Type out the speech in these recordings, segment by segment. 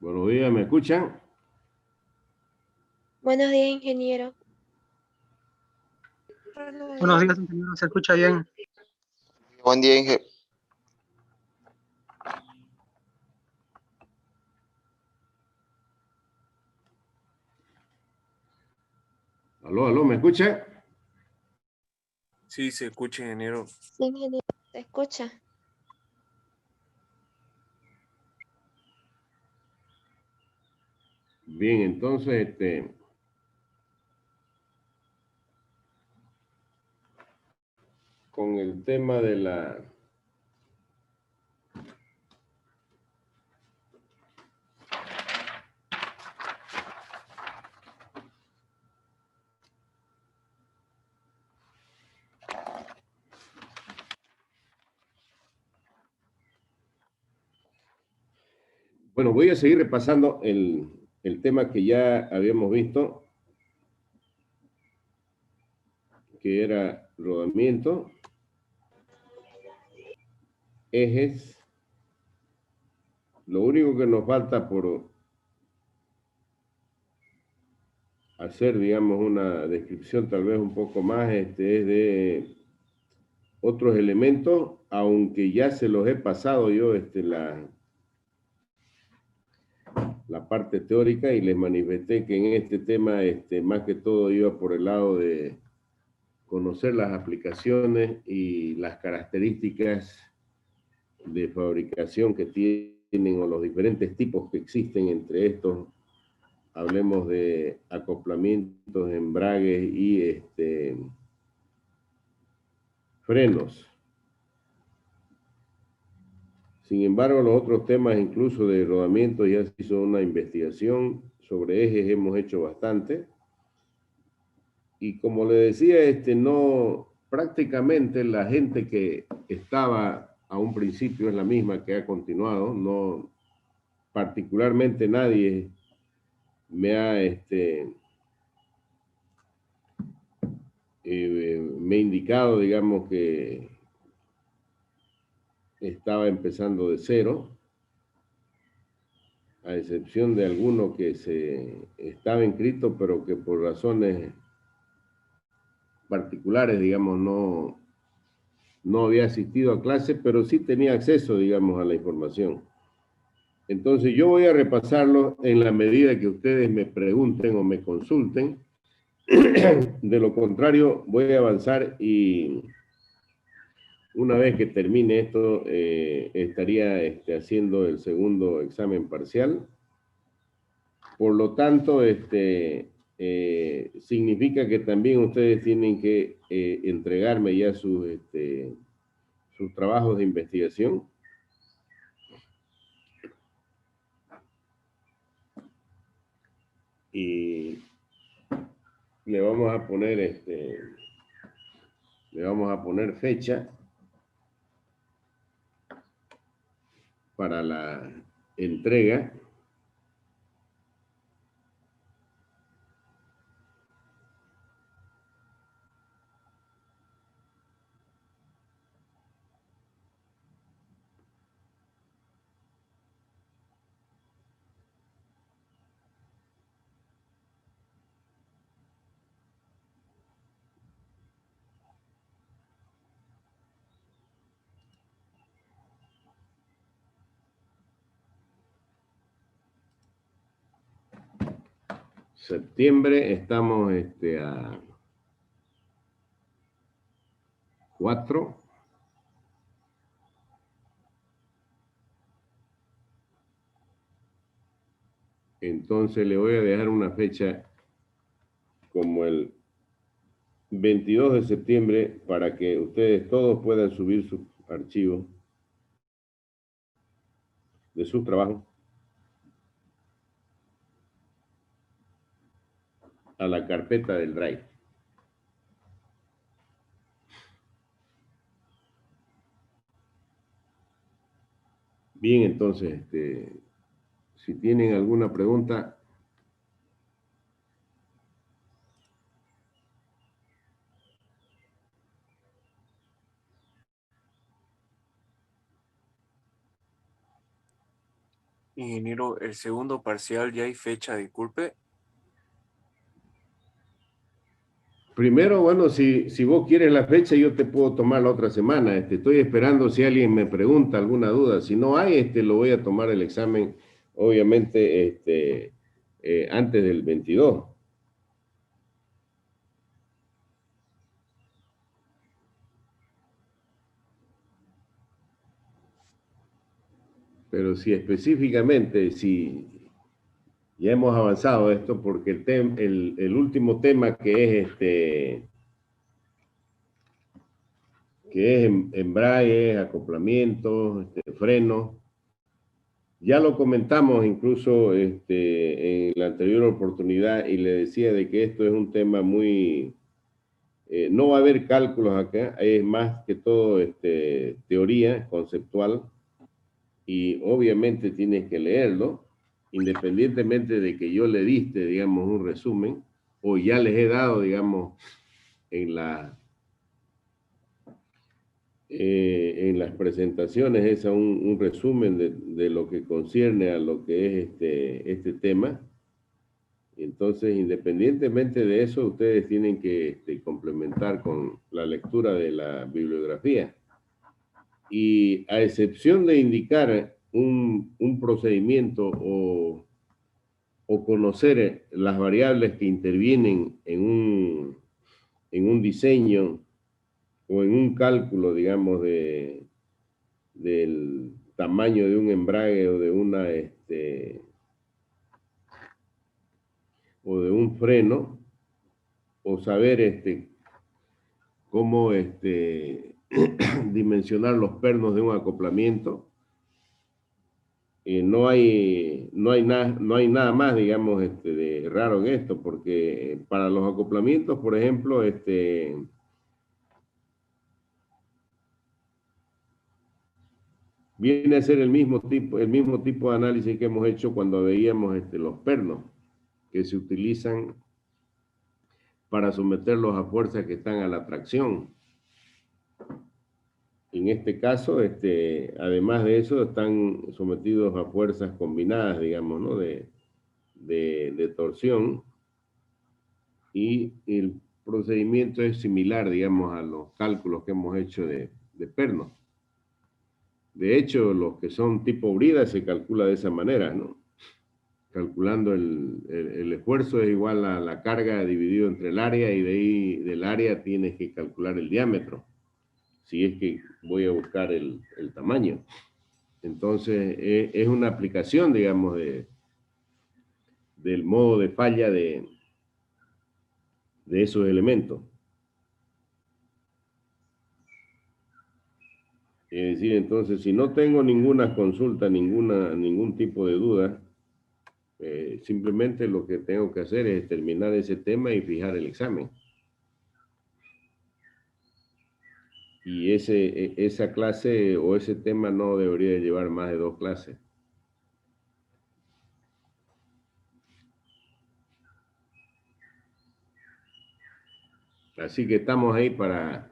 Buenos días, ¿me escuchan? Buenos días, ingeniero. Buenos días, ingeniero. ¿Se escucha bien? Buen día, Inge. Aló, ¿me escucha? Sí, se escucha, ingeniero. Sí, ingeniero, ¿se escucha? Bien, entonces, con el tema de la... Bueno, voy a seguir repasando el tema que ya habíamos visto, que era rodamiento, ejes. Lo único que nos falta por hacer, digamos, una descripción tal vez un poco más, es de otros elementos, aunque ya se los he pasado yo, la parte teórica, y les manifesté que en este tema, más que todo iba por el lado de conocer las aplicaciones y las características de fabricación que tienen o los diferentes tipos que existen entre estos. Hablemos de acoplamientos, embragues y frenos. Sin embargo, los otros temas, incluso de rodamiento, ya se hizo una investigación sobre ejes, hemos hecho bastante. Y como le decía, no, prácticamente la gente que estaba a un principio es la misma que ha continuado, no, particularmente nadie me ha, me ha indicado, digamos, que estaba empezando de cero, a excepción de alguno que se estaba inscrito, pero que por razones particulares, digamos, no había asistido a clase, pero sí tenía acceso, digamos, a la información. Entonces yo voy a repasarlo en la medida que ustedes me pregunten o me consulten. De lo contrario, voy a avanzar y una vez que termine esto, estaría haciendo el segundo examen parcial. Por lo tanto, significa que también ustedes tienen que entregarme ya sus trabajos de investigación. Y le vamos a poner fecha para la entrega. Septiembre, estamos a 4. Entonces le voy a dejar una fecha como el 22 de septiembre para que ustedes todos puedan subir sus archivos de sus trabajos a la carpeta del Drive. Bien, entonces, si tienen alguna pregunta. Ingeniero, el segundo parcial ya hay fecha, disculpe. Primero, bueno, si vos quieres la fecha, yo te puedo tomar la otra semana. Estoy esperando si alguien me pregunta alguna duda. Si no hay, lo voy a tomar el examen, obviamente, antes del 22. Pero si específicamente, si ya hemos avanzado esto, porque el último tema que es embrague, acoplamiento, freno, ya lo comentamos incluso en la anterior oportunidad y le decía de que esto es un tema muy... no va a haber cálculos acá, es más que todo teoría conceptual y obviamente tienes que leerlo, independientemente de que yo le diste, digamos, un resumen o ya les he dado, digamos, en las presentaciones es un resumen de lo que concierne a lo que es este tema. Entonces, independientemente de eso, ustedes tienen que complementar con la lectura de la bibliografía. Y a excepción de indicar un procedimiento o conocer las variables que intervienen en un diseño o en un cálculo, digamos, del tamaño de un embrague o de o de un freno, o saber cómo dimensionar los pernos de un acoplamiento. No hay nada más, digamos, de raro en esto, porque para los acoplamientos, por ejemplo, viene a ser el mismo tipo de análisis que hemos hecho cuando veíamos los pernos que se utilizan para someterlos a fuerzas que están a la tracción. En este caso, además de eso, están sometidos a fuerzas combinadas, digamos, ¿no? de torsión, y el procedimiento es similar, digamos, a los cálculos que hemos hecho de pernos. De hecho, los que son tipo brida se calcula de esa manera, ¿no? Calculando el esfuerzo es igual a la carga dividido entre el área, y de ahí del área tienes que calcular el diámetro, si es que voy a buscar el tamaño. Entonces, es una aplicación, digamos, del modo de falla de esos elementos. Es decir, entonces, si no tengo ninguna consulta, ningún tipo de duda, simplemente lo que tengo que hacer es terminar ese tema y fijar el examen. Y esa clase o ese tema no debería llevar más de 2 clases. Así que estamos ahí para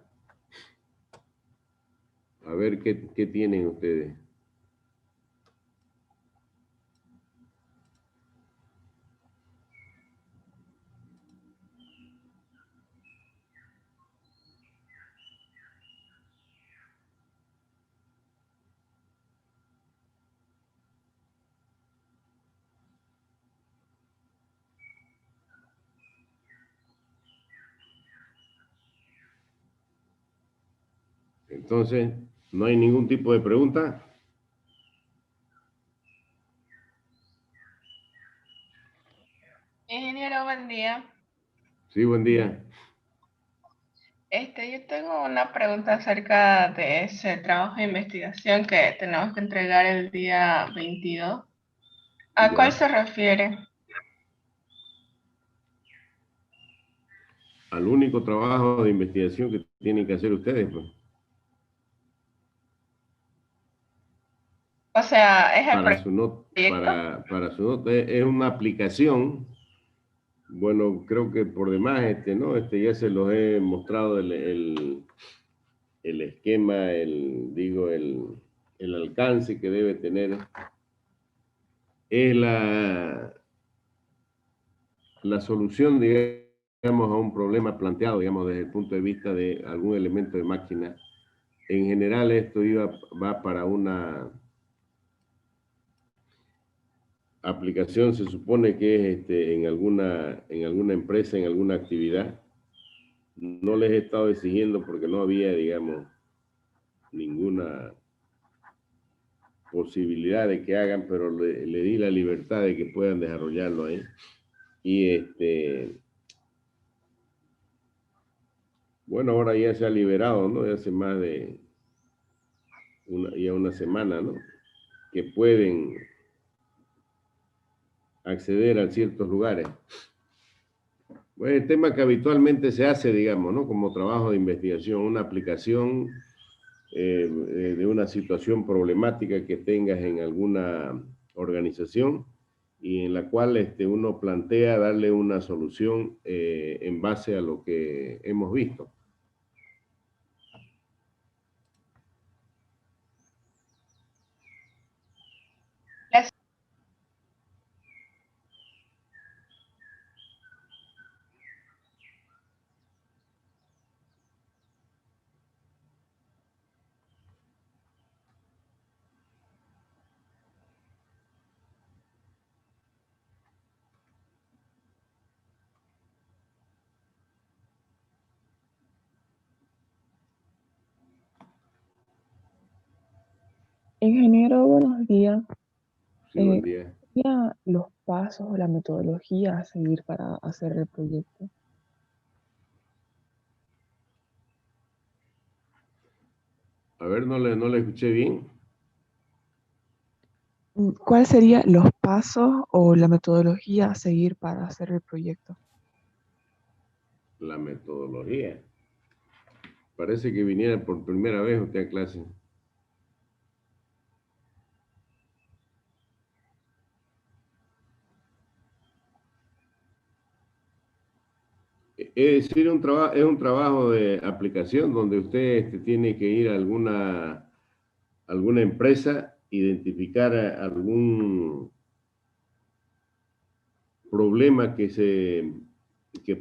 a ver qué tienen ustedes. Entonces, ¿no hay ningún tipo de pregunta? Ingeniero, buen día. Sí, buen día. Yo tengo una pregunta acerca de ese trabajo de investigación que tenemos que entregar el día 22. ¿A cuál Ya. se refiere? Al único trabajo de investigación que tienen que hacer ustedes, pues. O sea, ¿es el Para su proyecto? para su nota es una aplicación. Bueno, creo que por demás, ¿no? Ya se los he mostrado el esquema, el alcance que debe tener es la solución, digamos, a un problema planteado, digamos, desde el punto de vista de algún elemento de máquina. En general, esto va para una aplicación, se supone que es en alguna empresa, en alguna actividad. No les he estado exigiendo porque no había, digamos, ninguna posibilidad de que hagan, pero le di la libertad de que puedan desarrollarlo ahí. Y bueno, ahora ya se ha liberado, ¿no? Ya hace más de una semana, ¿no? Que pueden acceder a ciertos lugares. Bueno, el tema que habitualmente se hace, digamos, ¿no? Como trabajo de investigación, una aplicación de una situación problemática que tengas en alguna organización y en la cual uno plantea darle una solución en base a lo que hemos visto. Gracias. Ingeniero, buenos días. Sí, buen día. ¿Sería los pasos o la metodología a seguir para hacer el proyecto? A ver, no le escuché bien. ¿Cuál sería los pasos o la metodología a seguir para hacer el proyecto? La metodología. Parece que viniera por primera vez usted a clase. Es decir, es un trabajo de aplicación donde usted tiene que ir a alguna empresa, identificar algún problema que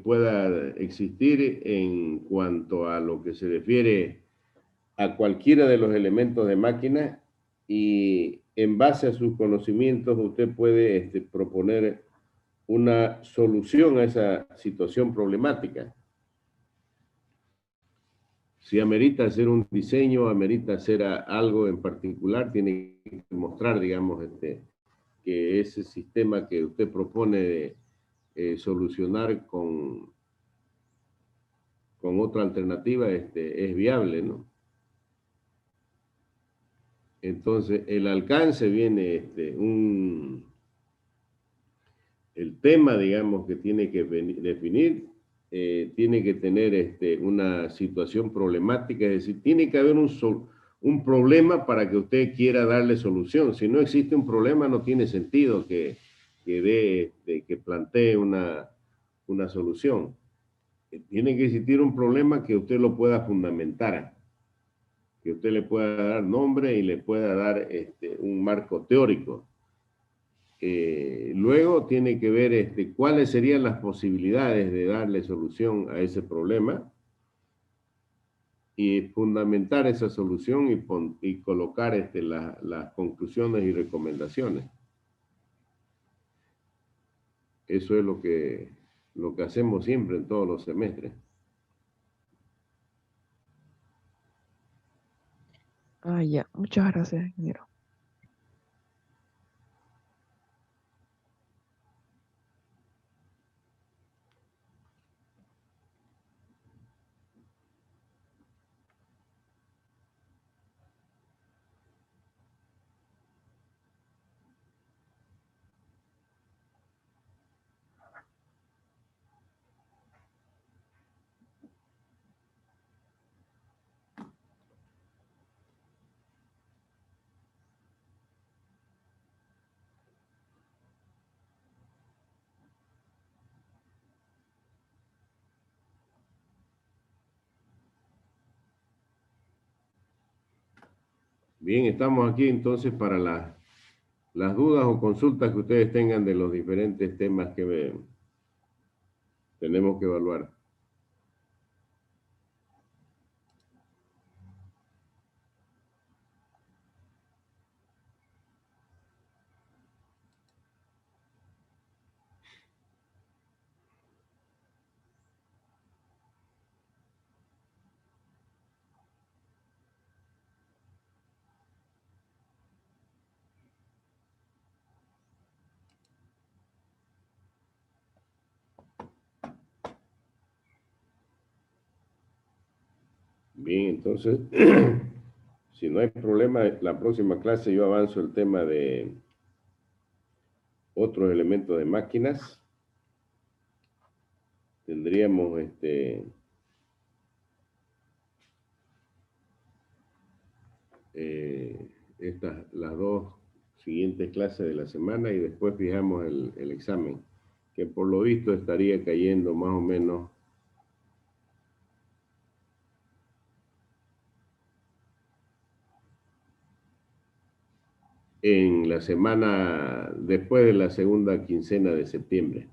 pueda existir en cuanto a lo que se refiere a cualquiera de los elementos de máquina, y en base a sus conocimientos usted puede proponer una solución a esa situación problemática. Si amerita hacer un diseño, amerita hacer algo en particular, tiene que mostrar, digamos, que ese sistema que usted propone de solucionar con otra alternativa es viable, ¿no? Entonces, el alcance viene el tema, digamos, que tiene que definir, tiene que tener una situación problemática, es decir, tiene que haber un problema para que usted quiera darle solución. Si no existe un problema, no tiene sentido que plantee una solución. Tiene que existir un problema que usted lo pueda fundamentar, que usted le pueda dar nombre y le pueda dar un marco teórico. Luego tiene que ver cuáles serían las posibilidades de darle solución a ese problema y fundamentar esa solución y colocar las conclusiones y recomendaciones. Eso es lo que hacemos siempre en todos los semestres. Ah, ya. Muchas gracias, ingeniero. Bien, estamos aquí entonces para las dudas o consultas que ustedes tengan de los diferentes temas que tenemos que evaluar. Bien, entonces, si no hay problema, la próxima clase yo avanzo el tema de otros elementos de máquinas. Tendríamos las dos siguientes clases de la semana y después fijamos el examen, que por lo visto estaría cayendo más o menos en la semana después de la segunda quincena de septiembre.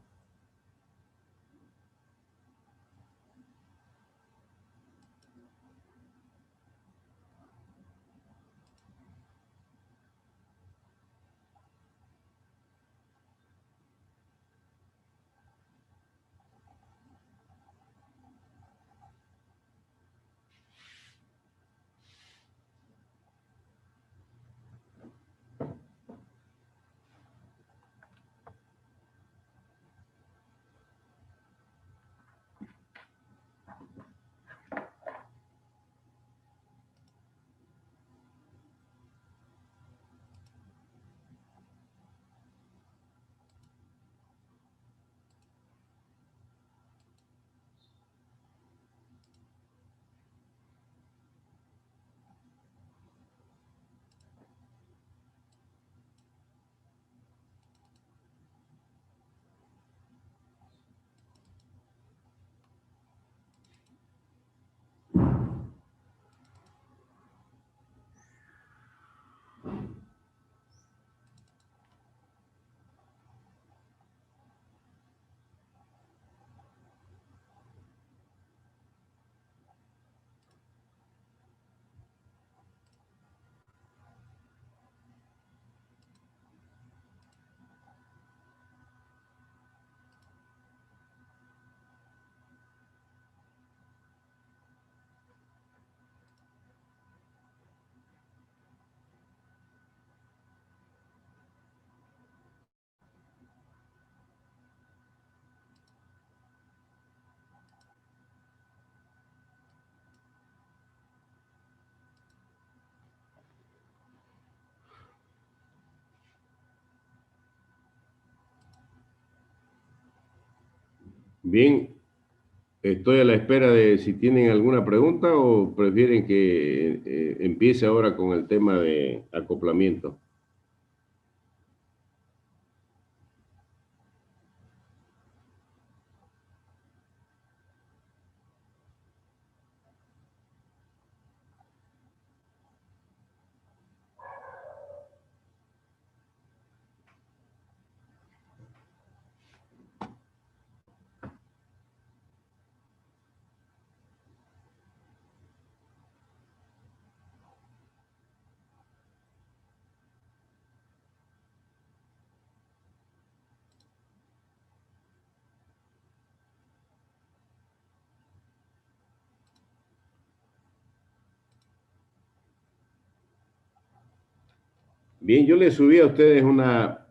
Bien, estoy a la espera de si tienen alguna pregunta o prefieren que empiece ahora con el tema de acoplamiento. Bien, yo les subí a ustedes una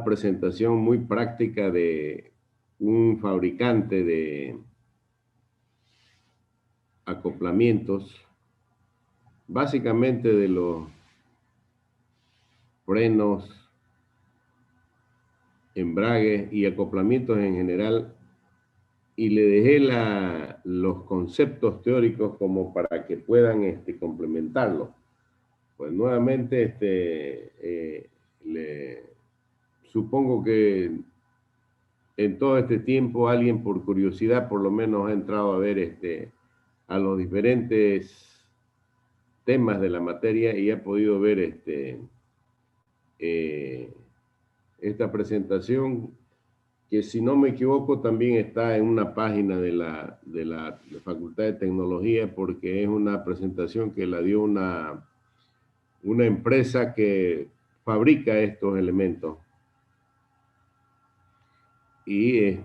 presentación muy práctica de un fabricante de acoplamientos, básicamente de los frenos, embragues y acoplamientos en general, y le dejé los conceptos teóricos como para que puedan complementarlo. Pues nuevamente supongo que en todo este tiempo alguien por curiosidad por lo menos ha entrado a ver a los diferentes temas de la materia y ha podido ver esta presentación, que si no me equivoco también está en una página de la Facultad de Tecnología, porque es una presentación que la dio una empresa que fabrica estos elementos. Y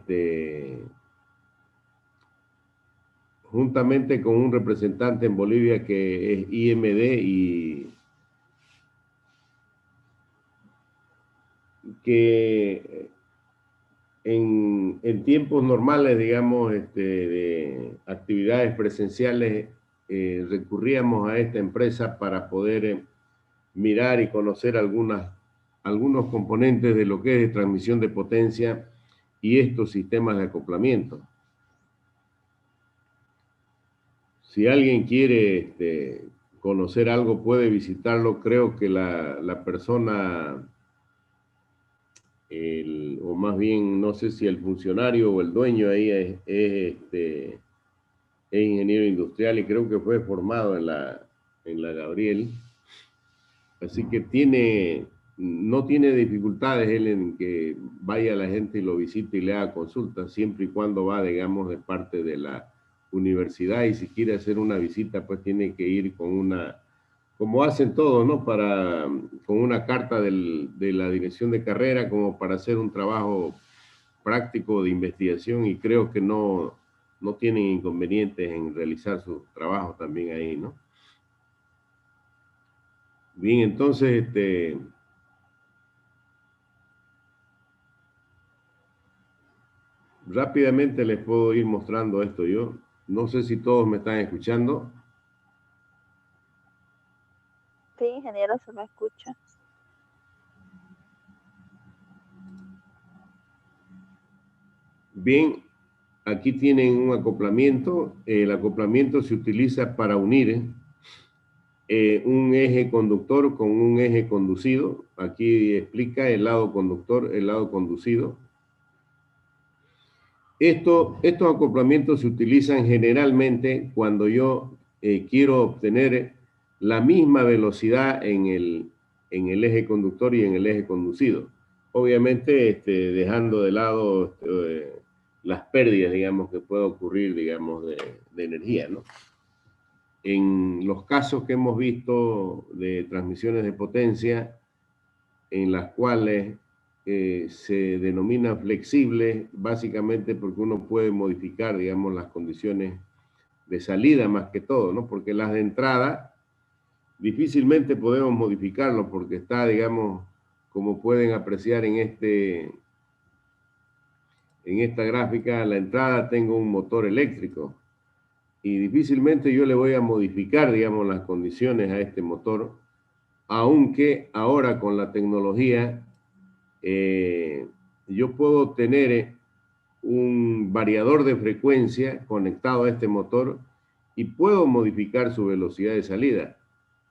juntamente con un representante en Bolivia que es IMD, y que en tiempos normales, digamos, de actividades presenciales, recurríamos a esta empresa para poder mirar y conocer algunos componentes de lo que es de transmisión de potencia y estos sistemas de acoplamiento. Si alguien quiere conocer algo, puede visitarlo. Creo que la persona, o más bien, no sé si el funcionario o el dueño ahí es ingeniero industrial, y creo que fue formado en la Gabriel. Así que no tiene dificultades él en que vaya la gente y lo visite y le haga consultas, siempre y cuando va, digamos, de parte de la universidad, y si quiere hacer una visita, pues tiene que ir con como hacen todos, ¿no? Con una carta de la dirección de carrera, como para hacer un trabajo práctico de investigación, y creo que no tienen inconvenientes en realizar su trabajo también ahí, ¿no? Bien, entonces, rápidamente les puedo ir mostrando esto yo. No sé si todos me están escuchando. Sí, ingeniero, se me escucha. Bien, aquí tienen un acoplamiento. El acoplamiento se utiliza para unir un eje conductor con un eje conducido. Aquí explica el lado conductor, el lado conducido. Estos acoplamientos se utilizan generalmente cuando yo quiero obtener la misma velocidad en el eje conductor y en el eje conducido. Obviamente dejando de lado las pérdidas, digamos, que puede ocurrir, digamos, de energía, ¿no? En los casos que hemos visto de transmisiones de potencia, en las cuales se denomina flexible, básicamente porque uno puede modificar, digamos, las condiciones de salida más que todo, ¿no? Porque las de entrada difícilmente podemos modificarlo, porque está, digamos, como pueden apreciar en esta gráfica, a la entrada tengo un motor eléctrico, y difícilmente yo le voy a modificar, digamos, las condiciones a este motor, aunque ahora con la tecnología yo puedo tener un variador de frecuencia conectado a este motor y puedo modificar su velocidad de salida,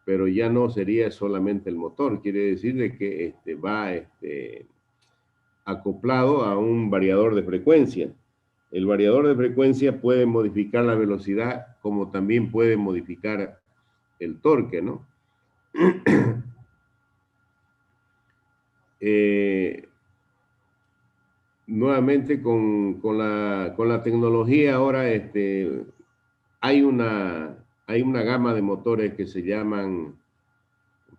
pero ya no sería solamente el motor, quiere decir de que va acoplado a un variador de frecuencia. El variador de frecuencia puede modificar la velocidad, como también puede modificar el torque, ¿no? Nuevamente con la tecnología ahora hay una gama de motores que se llaman,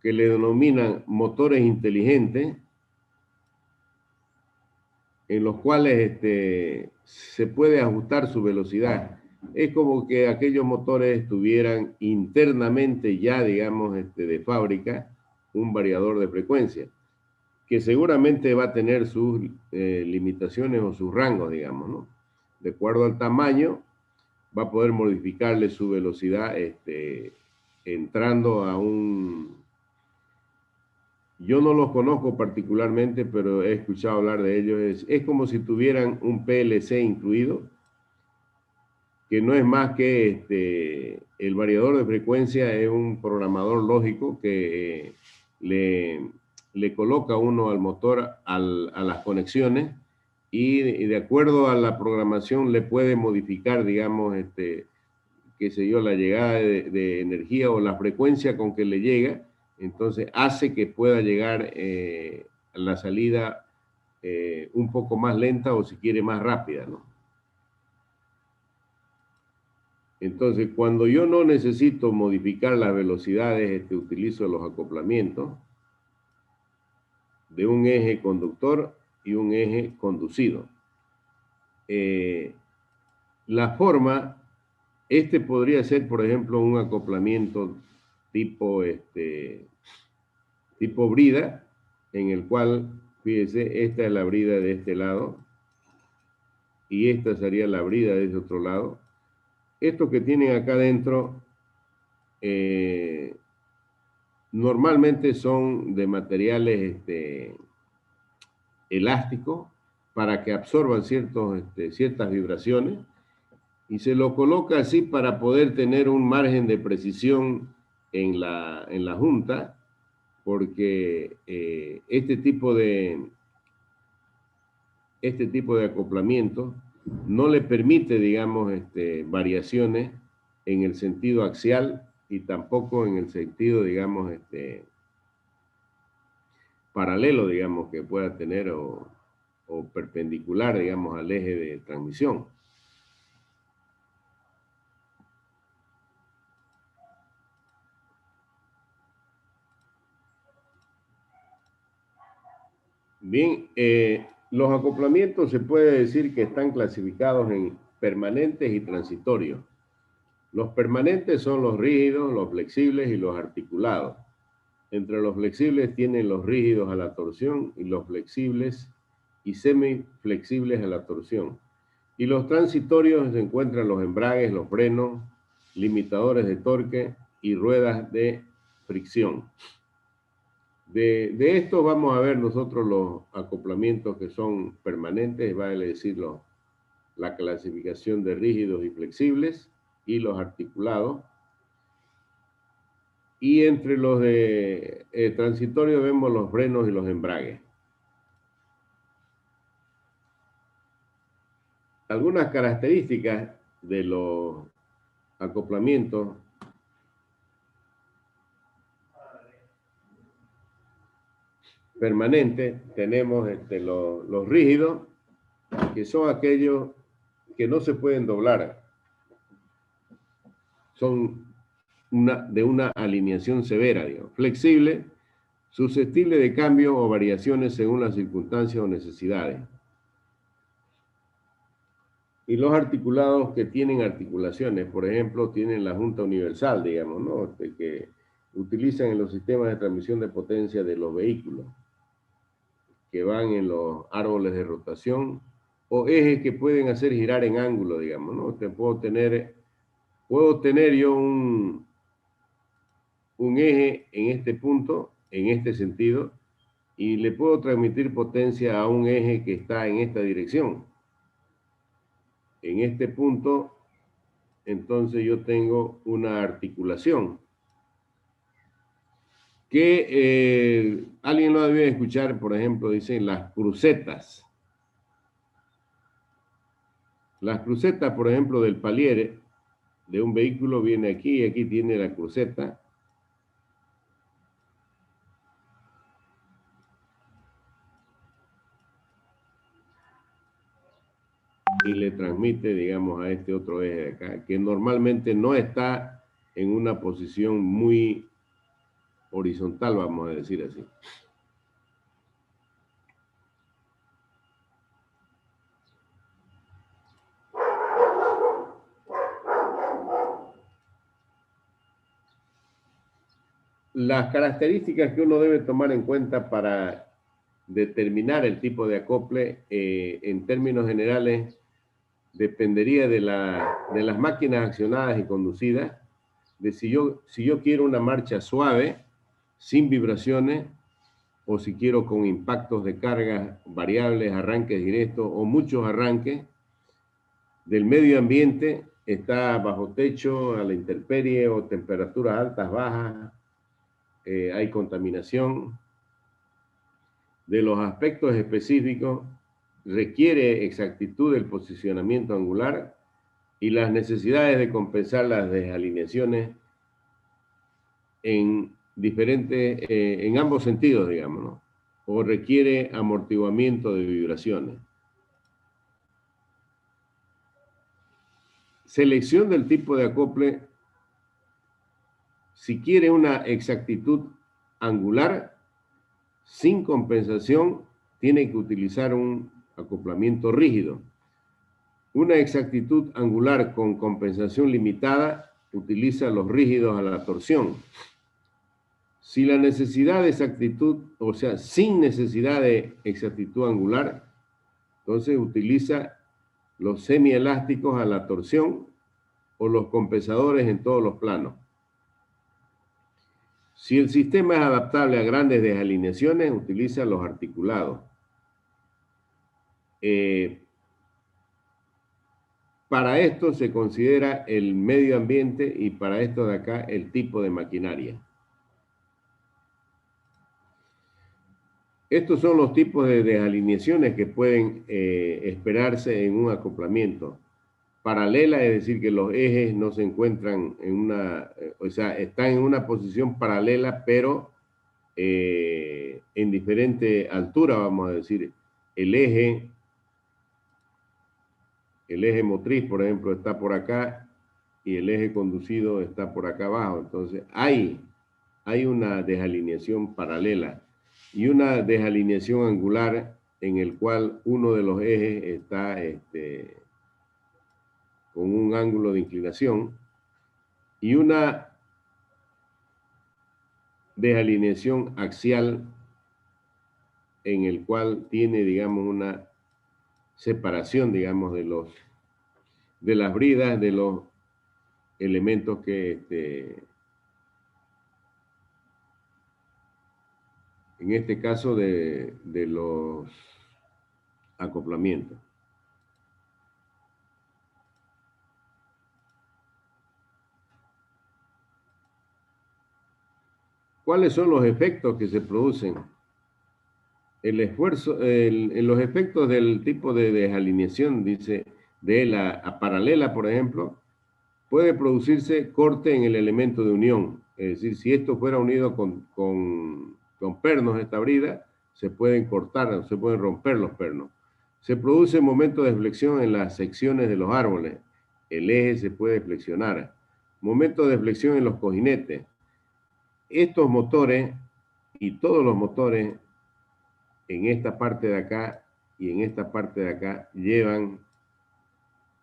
que le denominan motores inteligentes, en los cuales se puede ajustar su velocidad. Es como que aquellos motores tuvieran internamente ya, digamos, de fábrica, un variador de frecuencia, que seguramente va a tener sus limitaciones o sus rangos, digamos, ¿no? De acuerdo al tamaño, va a poder modificarle su velocidad entrando a un... Yo no los conozco particularmente, pero he escuchado hablar de ellos. Es como si tuvieran un PLC incluido, que no es más que el variador de frecuencia es un programador lógico que le coloca uno al motor a las conexiones, y de acuerdo a la programación le puede modificar, digamos, qué sé yo, la llegada de energía o la frecuencia con que le llega, entonces hace que pueda llegar a la salida un poco más lenta o si quiere más rápida, ¿no? Entonces, cuando yo no necesito modificar las velocidades, utilizo los acoplamientos de un eje conductor y un eje conducido. La forma, podría ser, por ejemplo, un acoplamiento tipo brida, en el cual, fíjese, esta es la brida de este lado y esta sería la brida de ese otro lado. Estos que tienen acá adentro normalmente son de materiales elásticos para que absorban ciertas vibraciones, y se lo coloca así para poder tener un margen de precisión en la junta, porque este tipo de acoplamiento no le permite, digamos, variaciones en el sentido axial y tampoco en el sentido, digamos, paralelo, digamos, que pueda tener o perpendicular, digamos, al eje de transmisión. Bien, los acoplamientos se puede decir que están clasificados en permanentes y transitorios. Los permanentes son los rígidos, los flexibles y los articulados. Entre los flexibles tienen los rígidos a la torsión y los flexibles y semiflexibles a la torsión. Y los transitorios se encuentran los embragues, los frenos, limitadores de torque y ruedas de fricción. De esto vamos a ver nosotros los acoplamientos que son permanentes, vale decir la clasificación de rígidos y flexibles y los articulados. Y entre los de transitorio vemos los frenos y los embragues. Algunas características de los acoplamientos permanentes, tenemos los rígidos, que son aquellos que no se pueden doblar. Son de una alineación severa, digamos. Flexible, susceptible de cambio o variaciones según las circunstancias o necesidades. Y los articulados que tienen articulaciones, por ejemplo, tienen la junta universal, digamos, ¿no? Que utilizan en los sistemas de transmisión de potencia de los vehículos, que van en los árboles de rotación, o ejes que pueden hacer girar en ángulo, digamos, ¿no? Puedo tener yo un eje en este punto, en este sentido, y le puedo transmitir potencia a un eje que está en esta dirección. En este punto, entonces yo tengo una articulación que alguien lo debe escuchar, por ejemplo, dicen las crucetas. Las crucetas, por ejemplo, del palier de un vehículo viene aquí y aquí tiene la cruceta. Y le transmite, digamos, a este otro eje de acá, que normalmente no está en una posición muy horizontal, vamos a decir así. Las características que uno debe tomar en cuenta para determinar el tipo de acople, en términos generales, dependería de las máquinas accionadas y conducidas, de si yo quiero una marcha suave, sin vibraciones, o si quiero con impactos de cargas variables, arranques directos o muchos arranques. Del medio ambiente, está bajo techo, a la intemperie o temperaturas altas, bajas, hay contaminación. De los aspectos específicos, requiere exactitud del posicionamiento angular y las necesidades de compensar las desalineaciones en diferentes, en ambos sentidos, digamos, ¿no? O requiere amortiguamiento de vibraciones. Selección del tipo de acople. Si quiere una exactitud angular, sin compensación, tiene que utilizar un acoplamiento rígido. Una exactitud angular con compensación limitada utiliza los rígidos a la torsión. Si la necesidad de exactitud, o sea, sin necesidad de exactitud angular, entonces utiliza los semielásticos a la torsión o los compensadores en todos los planos. Si el sistema es adaptable a grandes desalineaciones, utiliza los articulados. Para esto se considera el medio ambiente y para esto de acá el tipo de maquinaria. Estos son los tipos de desalineaciones que pueden esperarse en un acoplamiento. Paralela, es decir, que los ejes no se encuentran en una, o sea, están en una posición paralela, pero en diferente altura, vamos a decir. El eje motriz, por ejemplo, está por acá y el eje conducido está por acá abajo. Entonces, hay una desalineación paralela y una desalineación angular en el cual uno de los ejes está con un ángulo de inclinación y una desalineación axial en el cual tiene, digamos, una separación, digamos, de las bridas de los elementos que, en este caso, de los acoplamientos. ¿Cuáles son los efectos que se producen? El esfuerzo, los efectos del tipo de desalineación, dice, de la paralela, por ejemplo, puede producirse corte en el elemento de unión. Es decir, si esto fuera unido con pernos, esta brida, se pueden cortar, se pueden romper los pernos. Se produce momento de flexión en las secciones de los árboles. El eje se puede flexionar. Momento de flexión en los cojinetes. Estos motores y todos los motores en esta parte de acá y en esta parte de acá llevan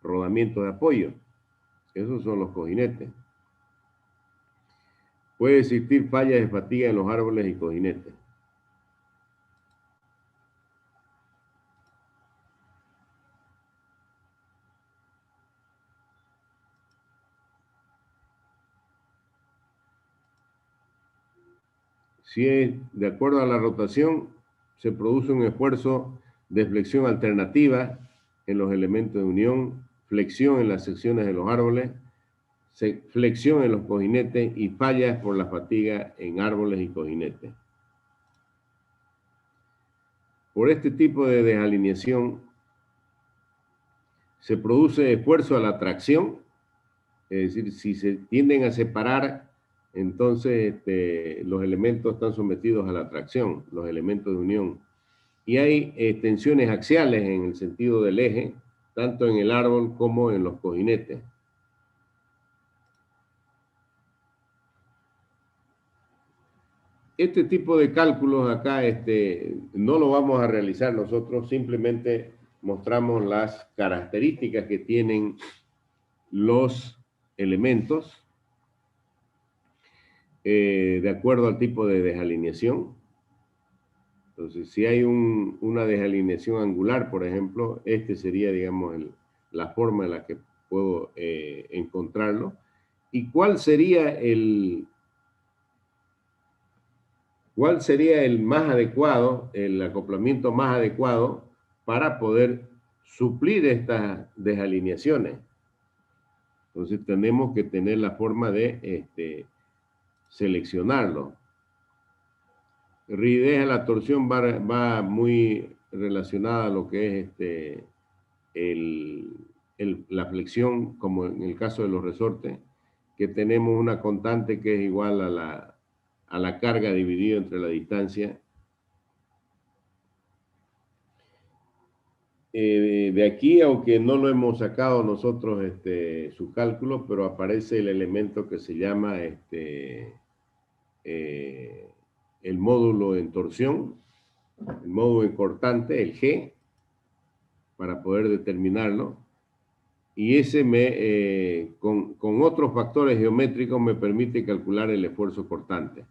rodamientos de apoyo. Esos son los cojinetes. Puede existir fallas de fatiga en los árboles y cojinetes. Si es de acuerdo a la rotación, se produce un esfuerzo de flexión alternativa en los elementos de unión, flexión en las secciones de los árboles, flexión en los cojinetes y fallas por la fatiga en árboles y cojinetes. Por este tipo de desalineación se produce esfuerzo a la tracción, es decir, si se tienden a separar, entonces los elementos están sometidos a la tracción, los elementos de unión. Y hay tensiones axiales en el sentido del eje, tanto en el árbol como en los cojinetes. Este tipo de cálculos acá no lo vamos a realizar nosotros, simplemente mostramos las características que tienen los elementos de acuerdo al tipo de desalineación. Entonces, si hay una desalineación angular, por ejemplo, sería, digamos, la forma en la que puedo encontrarlo. ¿Y cuál sería el más adecuado, el acoplamiento más adecuado para poder suplir estas desalineaciones? Entonces tenemos que tener la forma de seleccionarlo. Rigidez a la torsión va muy relacionada a lo que es la flexión, como en el caso de los resortes, que tenemos una constante que es igual a la carga dividido entre la distancia. De aquí, aunque no lo hemos sacado nosotros su cálculo, pero aparece el elemento que se llama el módulo en torsión, el módulo en cortante, el G, para poder determinarlo. Y ese con otros factores geométricos me permite calcular el esfuerzo cortante.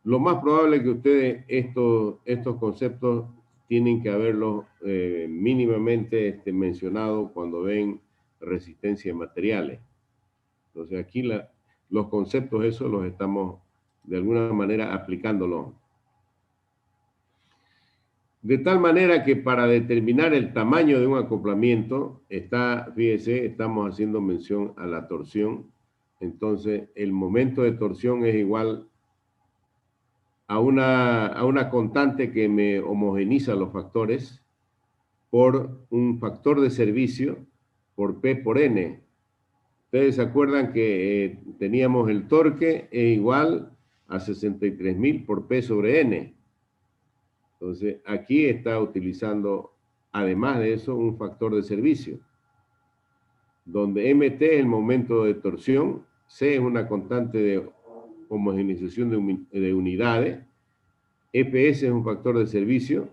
Lo más probable es que ustedes estos conceptos tienen que haberlos mínimamente mencionado cuando ven resistencia de materiales. Entonces aquí los conceptos esos los estamos de alguna manera aplicándolos. De tal manera que para determinar el tamaño de un acoplamiento, fíjese, estamos haciendo mención a la torsión. Entonces, el momento de torsión es igual a una constante que me homogeniza los factores por un factor de servicio por P por N. Ustedes se acuerdan que teníamos el torque es igual a 63.000 por P sobre N. Entonces, aquí está utilizando, además de eso, un factor de servicio, donde MT es el momento de torsión, C es una constante de homogeneización de unidades, FPS es un factor de servicio,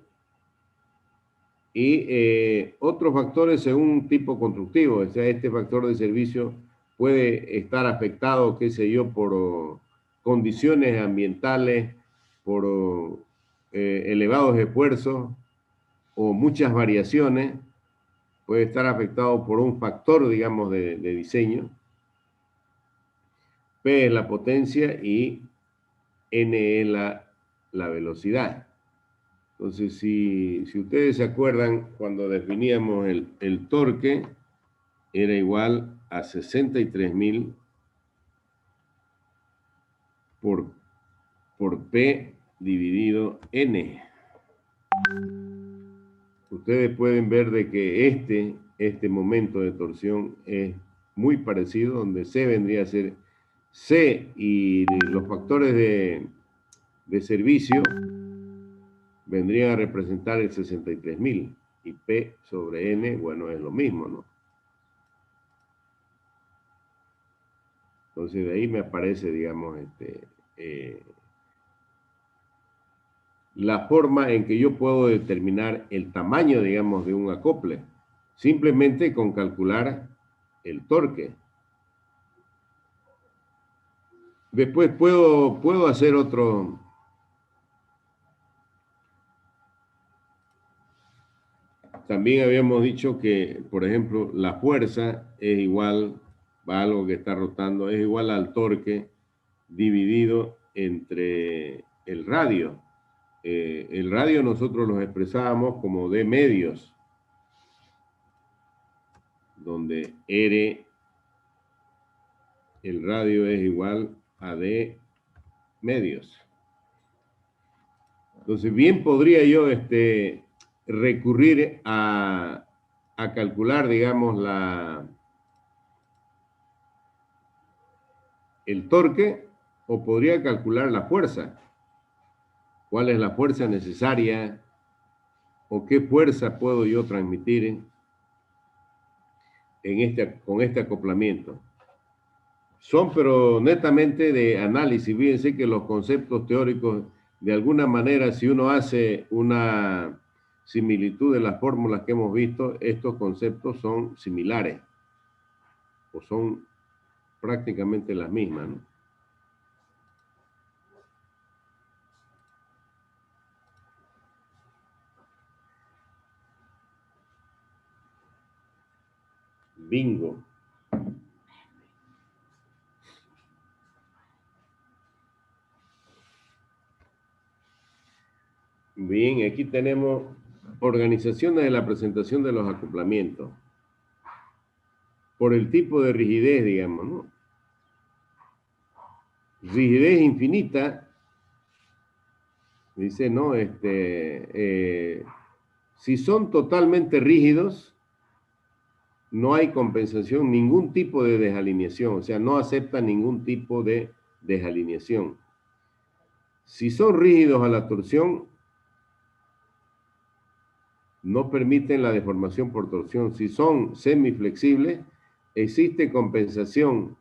y otros factores según un tipo constructivo. O sea, este factor de servicio puede estar afectado, qué sé yo, por condiciones ambientales, por elevados esfuerzos o muchas variaciones. Puede estar afectado por un factor, digamos, de diseño. P es la potencia y N es la velocidad. Entonces, si ustedes se acuerdan, cuando definíamos el torque, era igual a 63.000 por P dividido N. Ustedes pueden ver de que este momento de torsión es muy parecido, donde C vendría a ser C y los factores de servicio vendrían a representar el 63.000 y P sobre N, bueno, es lo mismo, ¿no? Entonces de ahí me aparece, digamos, la forma en que yo puedo determinar el tamaño, digamos, de un acople, simplemente con calcular el torque. Después puedo hacer otro. También habíamos dicho que, por ejemplo, la fuerza es igual a algo que está rotando, es igual al torque dividido entre el radio. El radio nosotros los expresábamos como D medios, donde R, el radio es igual a D medios. Entonces, bien podría yo recurrir a calcular, digamos, el torque, o podría calcular la fuerza. ¿Cuál es la fuerza necesaria? ¿O qué fuerza puedo yo transmitir con este acoplamiento? Son, pero netamente de análisis. Fíjense que los conceptos teóricos, de alguna manera, si uno hace una similitud de las fórmulas que hemos visto, estos conceptos son similares o son prácticamente las mismas, ¿no? Bingo. Bien, aquí tenemos organizaciones de la presentación de los acoplamientos. Por el tipo de rigidez, digamos, ¿no? Rigidez infinita, dice, ¿no? Si son totalmente rígidos, no hay compensación, ningún tipo de desalineación, o sea, no acepta ningún tipo de desalineación. Si son rígidos a la torsión, no permiten la deformación por torsión. Si son semiflexibles, existe compensación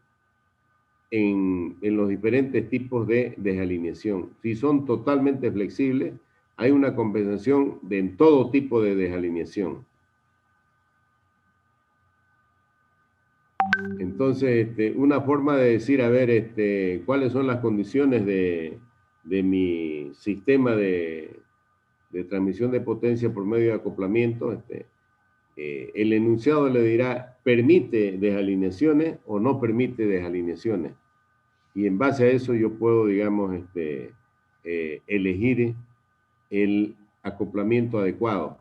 en los diferentes tipos de desalineación. Si son totalmente flexibles, hay una compensación en todo tipo de desalineación. Entonces, una forma de decir, a ver, cuáles son las condiciones de mi sistema de transmisión de potencia por medio de acoplamiento, el enunciado le dirá, ¿permite desalineaciones o no permite desalineaciones? Y en base a eso yo puedo, digamos, elegir el acoplamiento adecuado.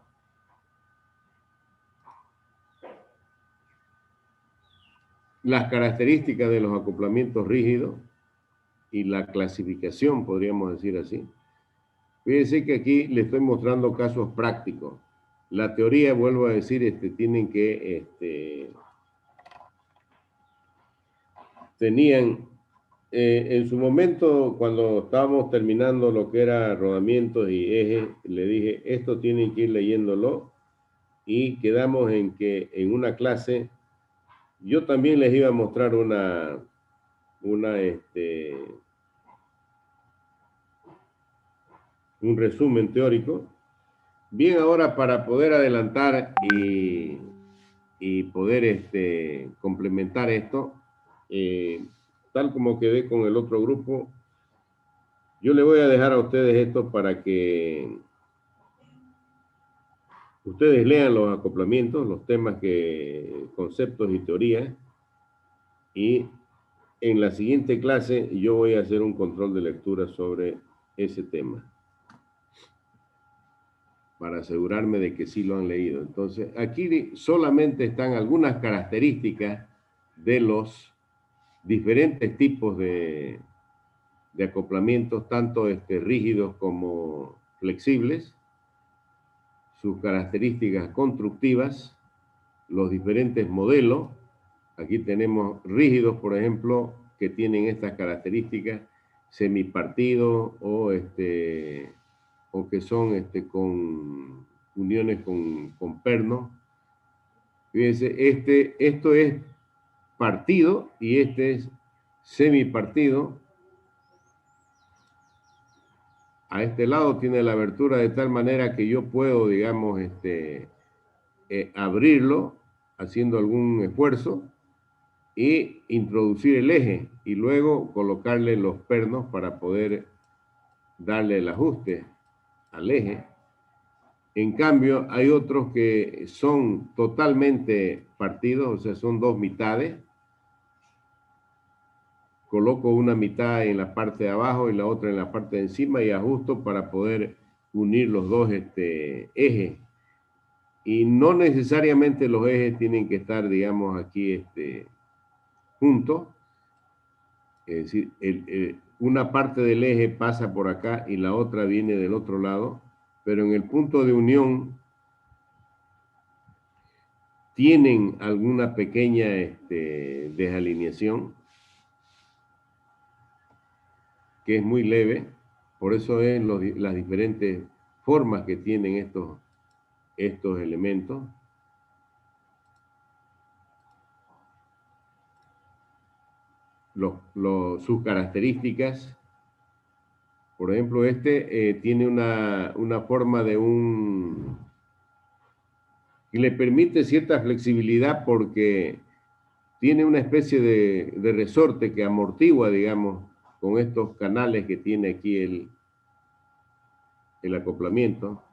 Las características de los acoplamientos rígidos y la clasificación, podríamos decir así. Fíjense que aquí le estoy mostrando casos prácticos. La teoría, vuelvo a decir, tienen que, tenían, en su momento, cuando estábamos terminando lo que era rodamientos y ejes, le dije, esto tienen que ir leyéndolo, y quedamos en que en una clase, yo también les iba a mostrar un resumen teórico. Bien, ahora para poder adelantar y poder complementar esto, tal como quedé con el otro grupo, yo le voy a dejar a ustedes esto para que ustedes lean los acoplamientos, los temas, conceptos y teorías, y en la siguiente clase yo voy a hacer un control de lectura sobre ese tema, para asegurarme de que sí lo han leído. Entonces, aquí solamente están algunas características de los diferentes tipos de acoplamientos, tanto rígidos como flexibles, sus características constructivas, los diferentes modelos. Aquí tenemos rígidos, por ejemplo, que tienen estas características, semipartidos o que son con uniones con pernos. Fíjense, esto es partido y este es semipartido. A este lado tiene la abertura de tal manera que yo puedo, digamos, abrirlo haciendo algún esfuerzo y introducir el eje y luego colocarle los pernos para poder darle el ajuste al eje. En cambio, hay otros que son totalmente partidos, o sea, son dos mitades. Coloco una mitad en la parte de abajo y la otra en la parte de encima y ajusto para poder unir los dos ejes. Y no necesariamente los ejes tienen que estar, digamos, aquí juntos. Es decir, una parte del eje pasa por acá y la otra viene del otro lado, pero en el punto de unión tienen alguna pequeña desalineación, que es muy leve, por eso es las diferentes formas que tienen estos elementos. Sus características, por ejemplo, tiene una forma que le permite cierta flexibilidad porque tiene una especie de resorte que amortigua, digamos, con estos canales que tiene aquí el acoplamiento.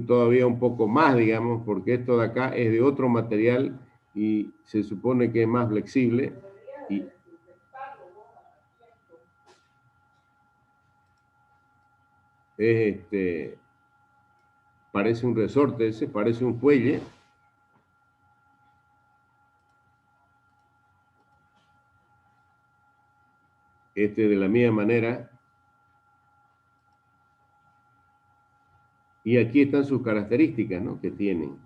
Todavía un poco más, digamos, porque esto de acá es de otro material y se supone que es más flexible. Y parece un resorte parece un fuelle. De la misma manera. Y aquí están sus características, ¿no?, que tienen.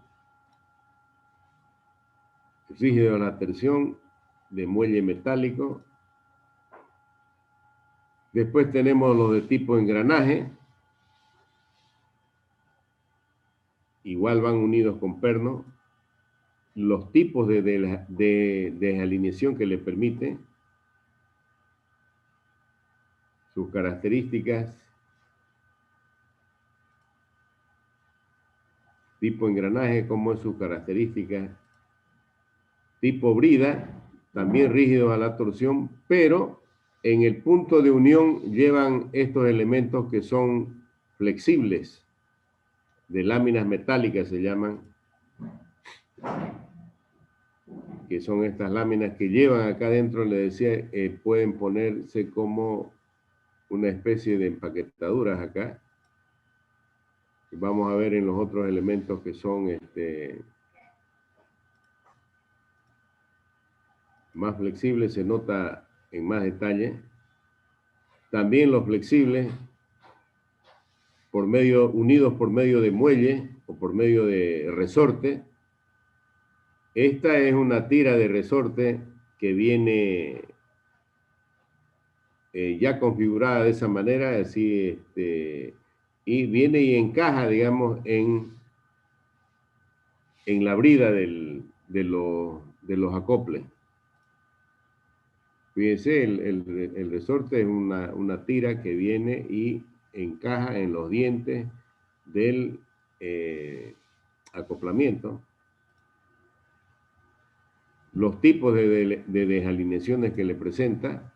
rígido a la torsión, de muelle metálico. Después tenemos los de tipo engranaje. Igual van unidos con perno. Los tipos de desalineación que le permite. Sus características. Tipo engranaje, cómo es sus características. Tipo brida, también rígido a la torsión, pero en el punto de unión llevan estos elementos que son flexibles, de láminas metálicas se llaman, que son estas láminas que llevan acá adentro, le decía, pueden ponerse como una especie de empaquetaduras acá. Vamos a ver en los otros elementos que son más flexibles, se nota en más detalle. También los flexibles, unidos por medio de muelle o por medio de resorte. Esta es una tira de resorte que viene ya configurada de esa manera, así, y viene y encaja, digamos, en la brida de los acoples. Fíjense, el resorte es una tira que viene y encaja en los dientes del acoplamiento. Los tipos de desalineaciones que le presenta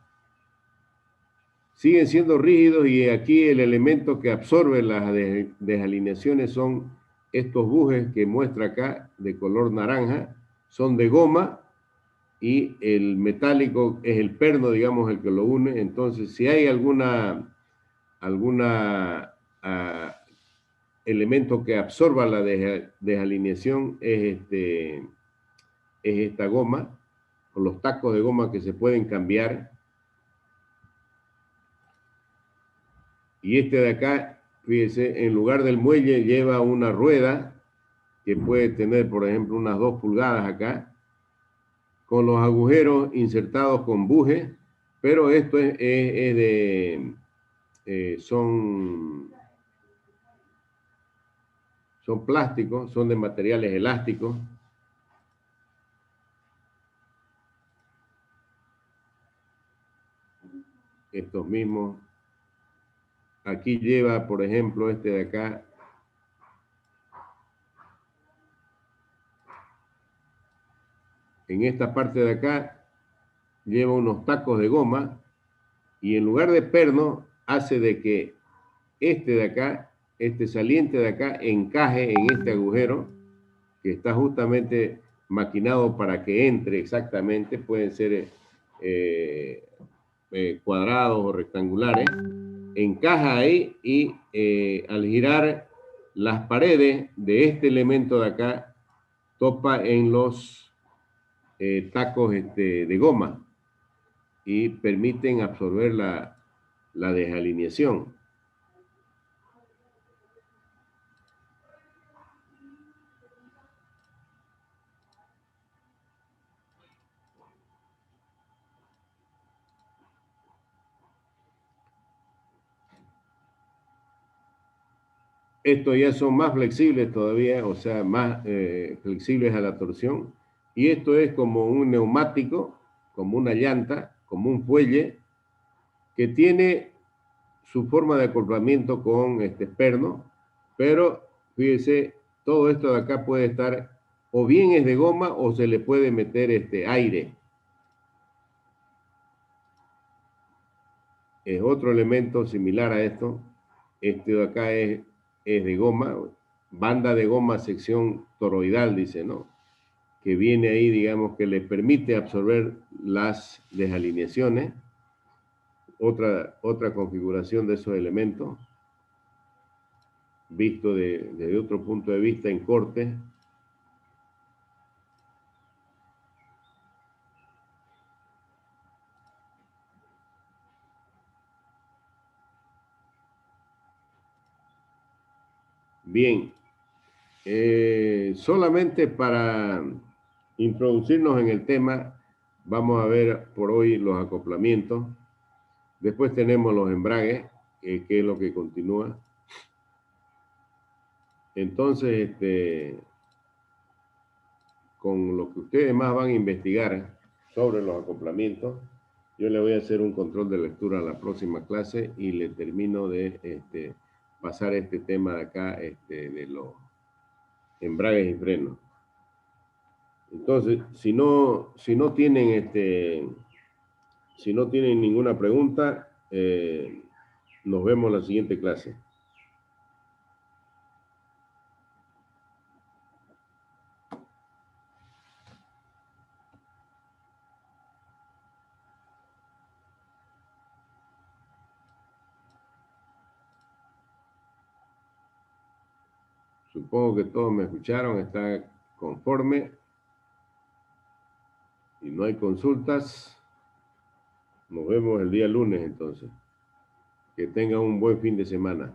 siguen siendo rígidos, y aquí el elemento que absorbe las desalineaciones son estos bujes que muestra acá de color naranja, son de goma, y el metálico es el perno, digamos, el que lo une. Entonces, si hay alguna elemento que absorba la desalineación, es esta goma, o los tacos de goma que se pueden cambiar. Y este de acá, fíjese, en lugar del muelle lleva una rueda que puede tener, por ejemplo, unas 2 pulgadas acá, con los agujeros insertados con buje, pero esto son plásticos, son de materiales elásticos. Estos mismos. Aquí lleva, por ejemplo, este de acá. En esta parte de acá lleva unos tacos de goma, y en lugar de perno hace de que este de acá, este saliente de acá, encaje en este agujero que está justamente maquinado para que entre exactamente. Pueden ser cuadrados o rectangulares. Encaja ahí, y al girar las paredes de este elemento de acá, topa en los tacos de goma, y permiten absorber la desalineación. Estos ya son más flexibles todavía, o sea, más flexibles a la torsión. Y esto es como un neumático, como una llanta, como un fuelle, que tiene su forma de acoplamiento con este perno, pero fíjese, todo esto de acá puede estar, o bien es de goma, o se le puede meter aire. Es otro elemento similar a esto. Este de acá es de goma, banda de goma sección toroidal, dice, ¿no? Que viene ahí, digamos, que le permite absorber las desalineaciones. Otra configuración de esos elementos, visto desde otro punto de vista en corte. Bien, solamente para introducirnos en el tema, vamos a ver por hoy los acoplamientos. Después tenemos los embragues, que es lo que continúa. Entonces, con lo que ustedes más van a investigar sobre los acoplamientos, yo le voy a hacer un control de lectura a la próxima clase y le termino de pasar este tema de acá, de los embragues y frenos. Entonces, si no tienen ninguna pregunta, nos vemos en la siguiente clase. Supongo que todos me escucharon, está conforme. Y no hay consultas. Nos vemos el día lunes entonces. Que tengan un buen fin de semana.